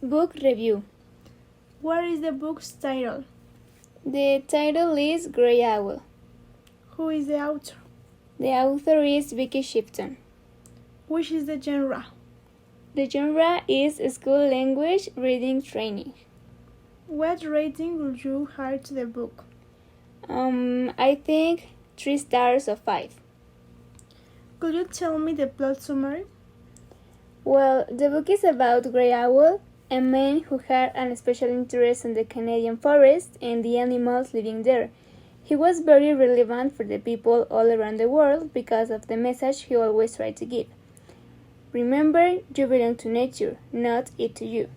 Book review. What is the book's title? The title is Grey Owl. Who is the author? The author is Vicky Shipton. Which is the genre? The genre is school language reading training. What rating would you give to the book? I think 3 stars of 5. Could you tell me the plot summary? Well, the book is about Grey Owl, a man who had an special interest in the Canadian forest and the animals living there. He was very relevant for the people all around the world because of the message he always tried to give. Remember, you belong to nature, not it to you,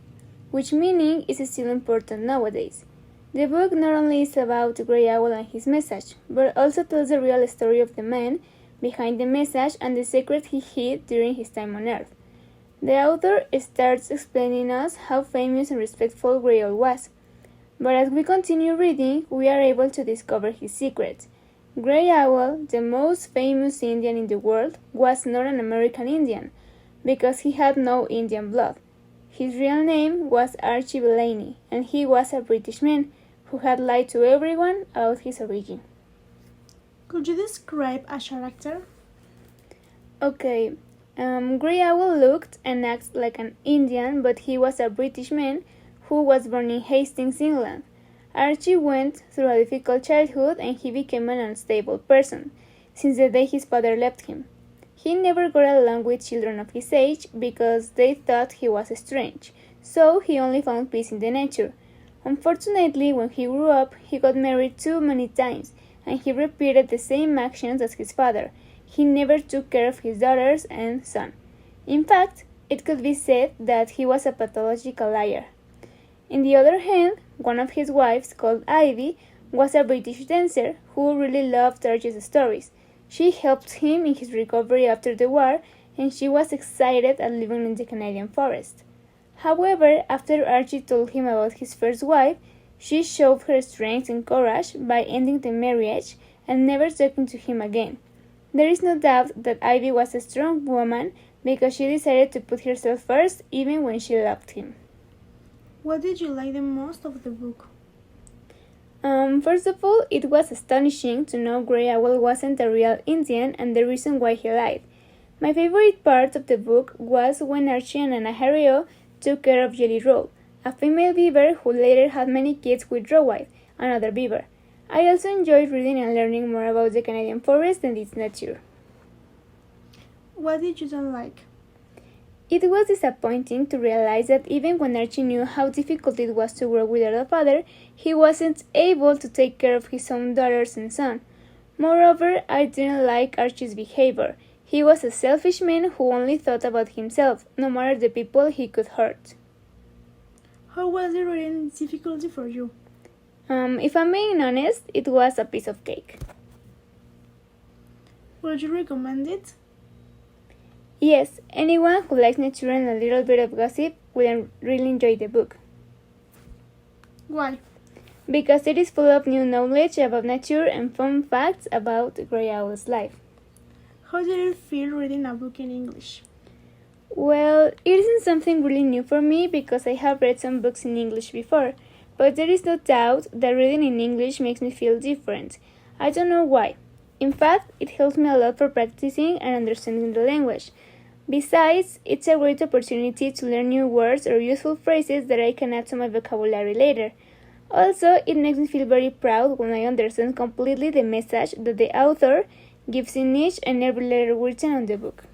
which meaning is still important nowadays. The book not only is about Grey Owl and his message, but also tells the real story of the man behind the message and the secret he hid during his time on Earth. The author starts explaining us how famous and respectful Grey Owl was, but as we continue reading, we are able to discover his secrets. Grey Owl, the most famous Indian in the world, was not an American Indian, because he had no Indian blood. His real name was Archie Bellany, and he was a British man who had lied to everyone about his origin. Could you describe a character? Okay, Grey Owl looked and acted like an Indian, but he was a British man who was born in Hastings, England. Archie went through a difficult childhood and he became an unstable person since the day his father left him. He never got along with children of his age because they thought he was strange, so he only found peace in the nature. Unfortunately, when he grew up, he got married too many times and he repeated the same actions as his father. He never took care of his daughters and son. In fact, it could be said that he was a pathological liar. On the other hand, one of his wives, called Ivy, was a British dancer who really loved Archie's stories. She helped him in his recovery after the war, and she was excited at living in the Canadian forest. However, after Archie told him about his first wife, she showed her strength and courage by ending the marriage and never talking to him again. There is no doubt that Ivy was a strong woman because she decided to put herself first even when she loved him. What did you like the most of the book? First of all, it was astonishing to know Grey Owl wasn't a real Indian and the reason why he lied. My favorite part of the book was when Archie and Anahario took care of Jelly Roll, a female beaver who later had many kids with Rawhide, another beaver. I also enjoyed reading and learning more about the Canadian forest and its nature. What did you don't like? It was disappointing to realize that even when Archie knew how difficult it was to grow without a father, he wasn't able to take care of his own daughters and son. Moreover, I didn't like Archie's behavior. He was a selfish man who only thought about himself, no matter the people he could hurt. How was the reading difficulty for you? If I'm being honest, it was a piece of cake. Would you recommend it? Yes, anyone who likes nature and a little bit of gossip will really enjoy the book. Why? Because it is full of new knowledge about nature and fun facts about Grey Owl's life. How did you feel reading a book in English? Well, it isn't something really new for me because I have read some books in English before, but there is no doubt that reading in English makes me feel different. I don't know why. In fact, it helps me a lot for practicing and understanding the language. Besides, it's a great opportunity to learn new words or useful phrases that I can add to my vocabulary later. Also, it makes me feel very proud when I understand completely the message that the author gives in each and every letter written on the book.